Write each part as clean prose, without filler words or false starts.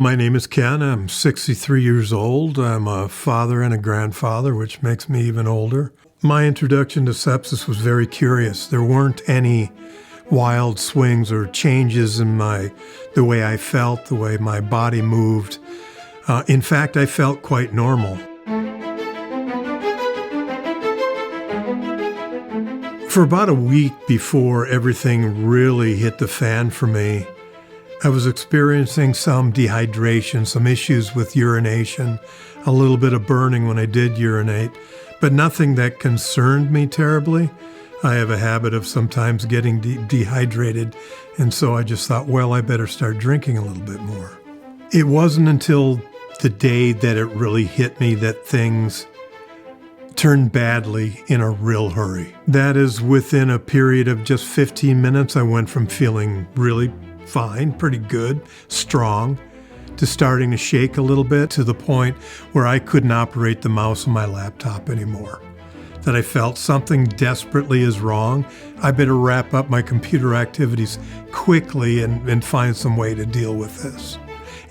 My name is Ken. I'm 63 years old. I'm a father and a grandfather, which makes me even older. My introduction to sepsis was very curious. There weren't any wild swings or changes in the way I felt, the way my body moved. In fact, I felt quite normal. For about a week before everything really hit the fan for me, I was experiencing some dehydration, some issues with urination, a little bit of burning when I did urinate, but nothing that concerned me terribly. I have a habit of sometimes getting dehydrated, and so I just thought, well, I better start drinking a little bit more. It wasn't until the day that it really hit me that things turned badly in a real hurry. That is, within a period of just 15 minutes, I went from feeling really fine, pretty good, strong, to starting to shake a little bit, to the point where I couldn't operate the mouse on my laptop anymore. That I felt something desperately is wrong. I better wrap up my computer activities quickly and find some way to deal with this.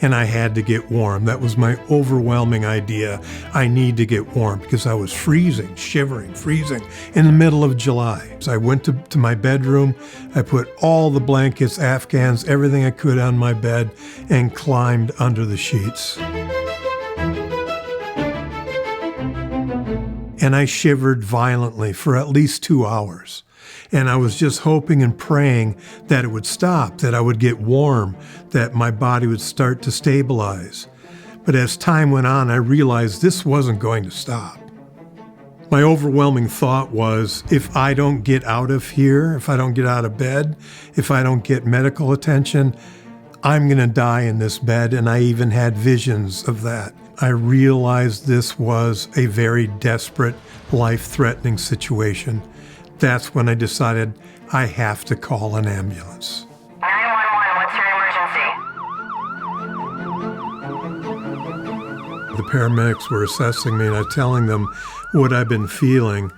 And I had to get warm. That was my overwhelming idea. I need to get warm because I was freezing, shivering, freezing in the middle of July. So I went to my bedroom. I put all the blankets, Afghans, everything I could on my bed and climbed under the sheets. And I shivered violently for at least 2 hours. And I was just hoping and praying that it would stop, that I would get warm, that my body would start to stabilize. But as time went on, I realized this wasn't going to stop. My overwhelming thought was, if I don't get out of here, if I don't get out of bed, if I don't get medical attention, I'm going to die in this bed. And I even had visions of that. I realized this was a very desperate, life-threatening situation. That's when I decided I have to call an ambulance. 911, what's your emergency? The paramedics were assessing me and I was telling them what I've been feeling.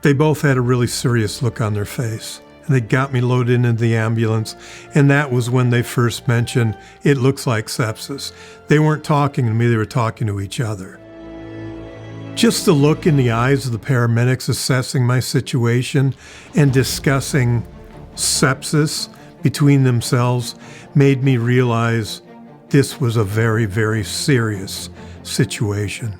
They both had a really serious look on their face. And they got me loaded into the ambulance, and that was when they first mentioned, it looks like sepsis. They weren't talking to me, they were talking to each other. Just the look in the eyes of the paramedics assessing my situation and discussing sepsis between themselves made me realize this was a very, very serious situation.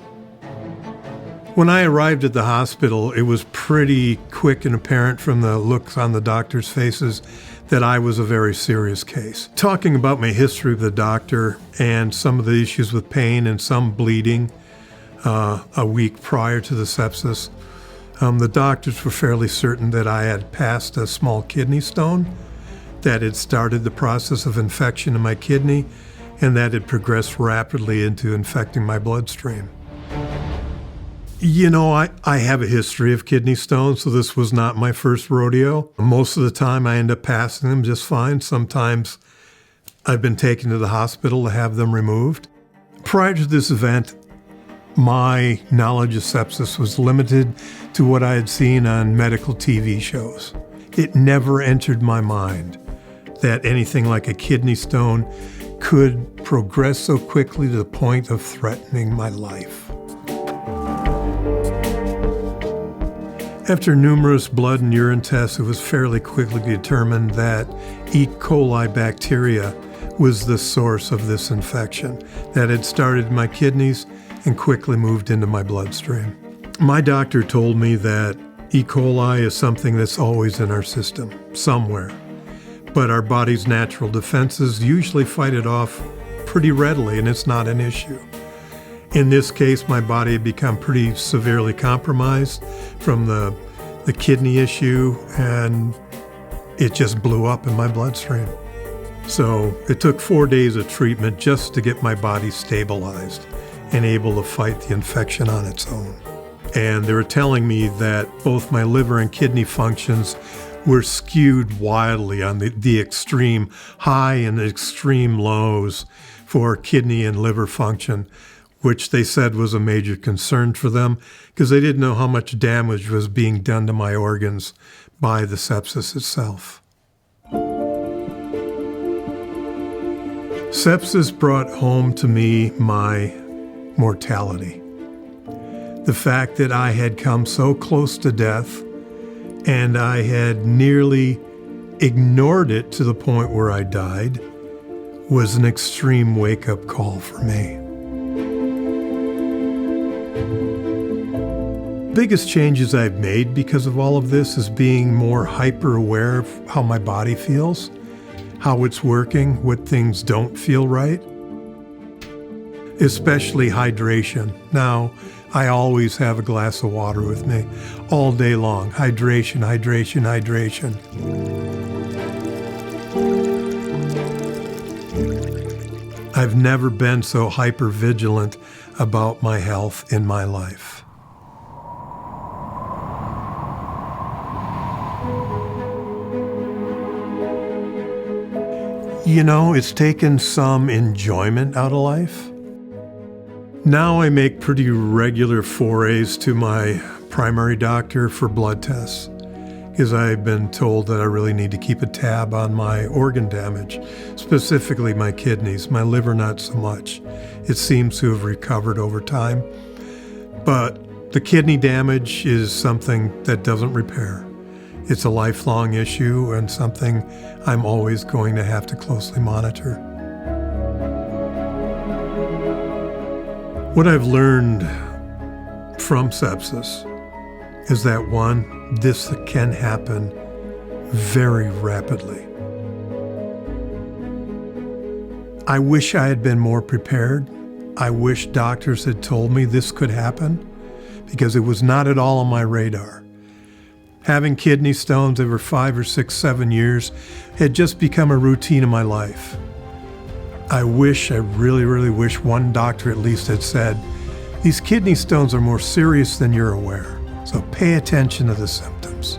When I arrived at the hospital, it was pretty quick and apparent from the looks on the doctors' faces that I was a very serious case. Talking about my history with the doctor and some of the issues with pain and some bleeding a week prior to the sepsis, the doctors were fairly certain that I had passed a small kidney stone, that had started the process of infection in my kidney, and that had progressed rapidly into infecting my bloodstream. You know, I have a history of kidney stones, so this was not my first rodeo. Most of the time I end up passing them just fine. Sometimes I've been taken to the hospital to have them removed. Prior to this event, my knowledge of sepsis was limited to what I had seen on medical TV shows. It never entered my mind that anything like a kidney stone could progress so quickly to the point of threatening my life. After numerous blood and urine tests, it was fairly quickly determined that E. coli bacteria was the source of this infection that had started in my kidneys and quickly moved into my bloodstream. My doctor told me that E. coli is something that's always in our system, somewhere. But our body's natural defenses usually fight it off pretty readily, and it's not an issue. In this case, my body had become pretty severely compromised from the kidney issue, and it just blew up in my bloodstream. So it took 4 days of treatment just to get my body stabilized and able to fight the infection on its own. And they were telling me that both my liver and kidney functions were skewed wildly on the extreme high and extreme lows for kidney and liver function, which they said was a major concern for them because they didn't know how much damage was being done to my organs by the sepsis itself. Sepsis brought home to me my mortality. The fact that I had come so close to death and I had nearly ignored it to the point where I died was an extreme wake-up call for me. Biggest changes I've made because of all of this is being more hyper-aware of how my body feels, how it's working, what things don't feel right, especially hydration. Now, I always have a glass of water with me all day long. Hydration, hydration, hydration. I've never been so hyper-vigilant about my health in my life. You know, it's taken some enjoyment out of life. Now I make pretty regular forays to my primary doctor for blood tests because I've been told that I really need to keep a tab on my organ damage, specifically my kidneys, my liver not so much. It seems to have recovered over time. But the kidney damage is something that doesn't repair. It's a lifelong issue and something I'm always going to have to closely monitor. What I've learned from sepsis is that one, this can happen very rapidly. I wish I had been more prepared. I wish doctors had told me this could happen because it was not at all on my radar. Having kidney stones over 5 or 6, 7 years had just become a routine in my life. I really wish one doctor at least had said, these kidney stones are more serious than you're aware, so pay attention to the symptoms.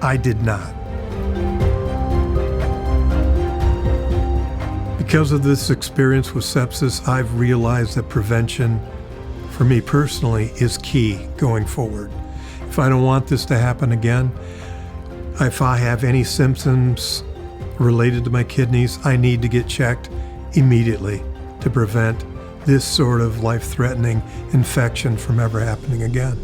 I did not. Because of this experience with sepsis, I've realized that prevention, for me personally, is key going forward. If I don't want this to happen again, if I have any symptoms related to my kidneys, I need to get checked immediately to prevent this sort of life-threatening infection from ever happening again.